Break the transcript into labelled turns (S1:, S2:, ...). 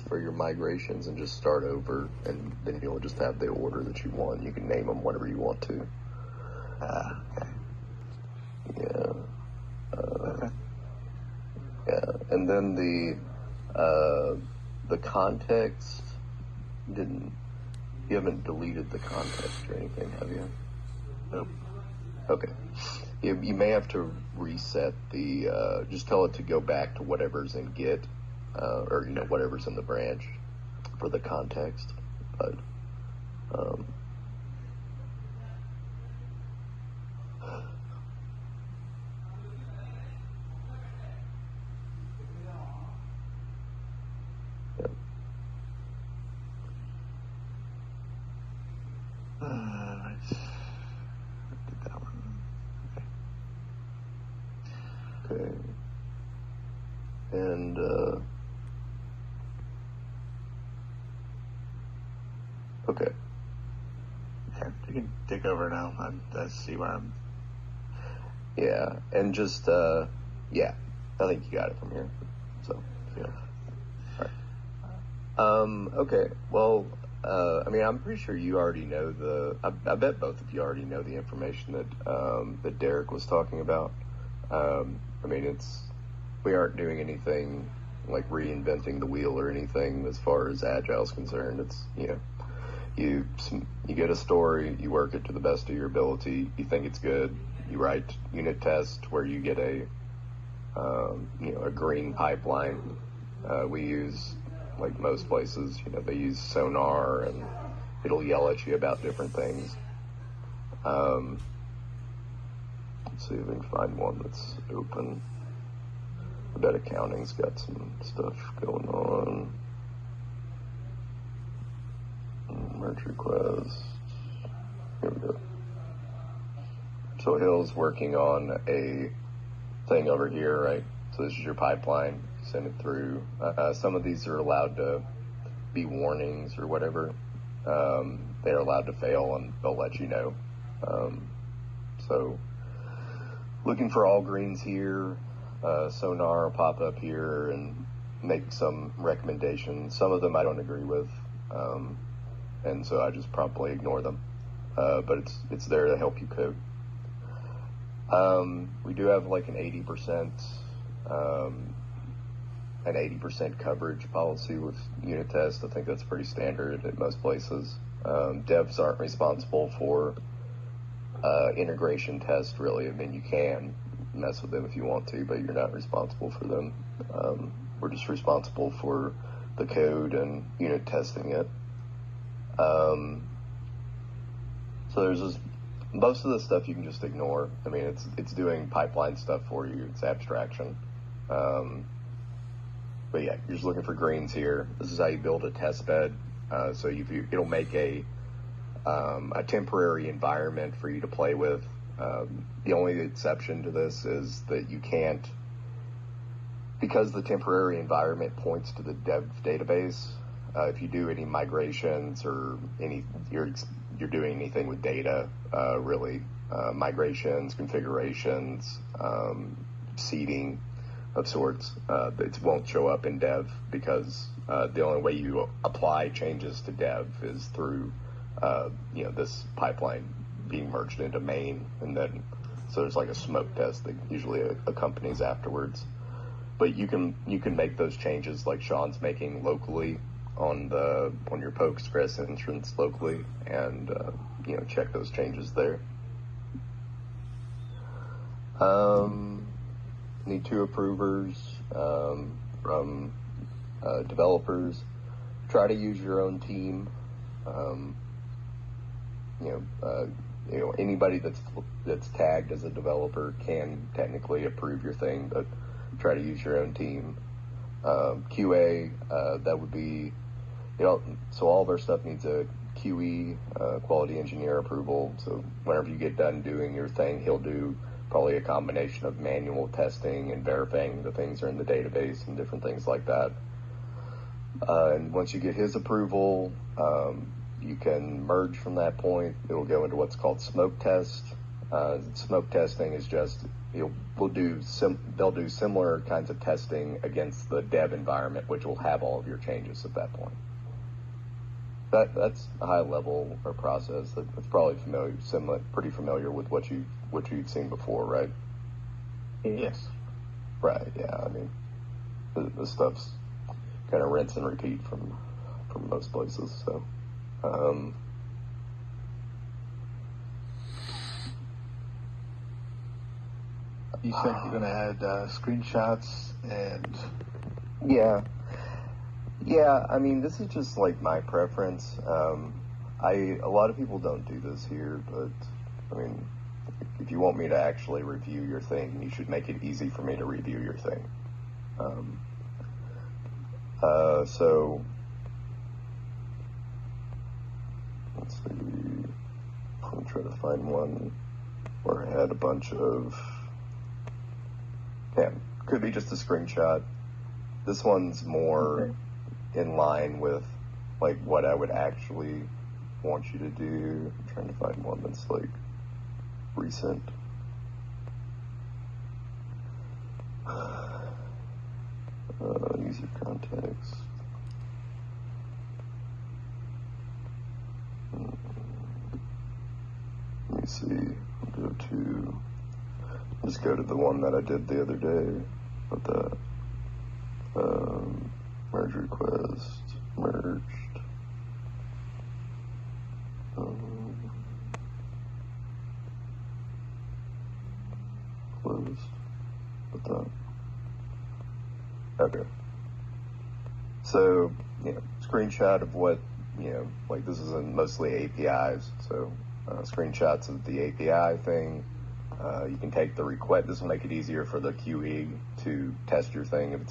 S1: for your migrations and just start over, and then you'll just have the order that you want. You can name them whatever you want to.
S2: Okay.
S1: Yeah.
S2: Okay.
S1: Yeah. And then the context you haven't deleted the context or anything, have you?
S2: Nope.
S1: Okay. You may have to reset just tell it to go back to whatever's in Git, or, whatever's in the branch for the context. But, yeah.
S2: Right. Did that one.
S1: Okay. And, okay.
S2: Okay, you can take over now. I see where I'm.
S1: Yeah, and just, yeah, I think you got it from here. So, yeah. All right. Okay, well, I'm pretty sure you already know I bet both of you already know the information that Derek was talking about. We aren't doing anything like reinventing the wheel or anything as far as Agile's concerned. It's, you get a story, you work it to the best of your ability, you think it's good, you write unit test where you get a green pipeline. We use, like most places, they use sonar and it'll yell at you about different things. Let's see if we can find one that's open. I bet accounting's got some stuff going on. Merge request. Here we go. So Hill's working on a thing over here, right? So this is your pipeline. Send it through. Some of these are allowed to be warnings or whatever. They're allowed to fail and they'll let you know. So looking for all greens here. Sonar will pop up here and make some recommendations. Some of them I don't agree with. And so I just promptly ignore them. But it's there to help you code. We do have like an 80% coverage policy with unit tests. I think that's pretty standard at most places. Devs aren't responsible for integration tests, really. You can mess with them if you want to, but you're not responsible for them. We're just responsible for the code and unit testing it. So there's most of the stuff you can just ignore. It's doing pipeline stuff for you. It's abstraction. But yeah, you're just looking for greens here. This is how you build a test bed. So it'll make a temporary environment for you to play with. The only exception to this is that you can't, because the temporary environment points to the dev database. If you do any migrations or you're doing anything with data, really, migrations, configurations, seeding of sorts, it won't show up in dev because the only way you apply changes to dev is through this pipeline being merged into main, and then so there's like a smoke test that usually accompanies afterwards. But you can make those changes like Sean's making locally on your Postgres instance locally, and check those changes there. Need 2 approvers from developers. Try to use your own team. Anybody that's tagged as a developer can technically approve your thing, but try to use your own team. QA, that would be, so all of our stuff needs a QE, quality engineer approval. So whenever you get done doing your thing, he'll do probably a combination of manual testing and verifying the things are in the database and different things like that. And once you get his approval, you can merge from that point. It'll go into what's called smoke test. Smoke testing is just they'll do similar kinds of testing against the dev environment, which will have all of your changes at that point. That's a high level or process that's probably pretty familiar with what you'd seen before, right?
S2: Yes.
S1: Right. Yeah. I mean, the stuff's kind of rinse and repeat from most places. So,
S2: you said you're going to add screenshots and...
S1: Yeah, I mean, this is just like my preference. A lot of people don't do this here, but I mean, if you want me to actually review your thing, you should make it easy for me to review your thing. So let's see. I'm gonna try to find one where I had a bunch of. Yeah, could be just a screenshot. This one's more in line with like what I would actually want you to do. I'm trying to find one that's like recent. User context. Let me see. Just go to the one that I did the other day with the merge request, merged. Closed. With that. Okay. So, screenshot of what, like this is mostly APIs. So, screenshots of the API thing. You can take the request. This will make it easier for the QE to test your thing if it's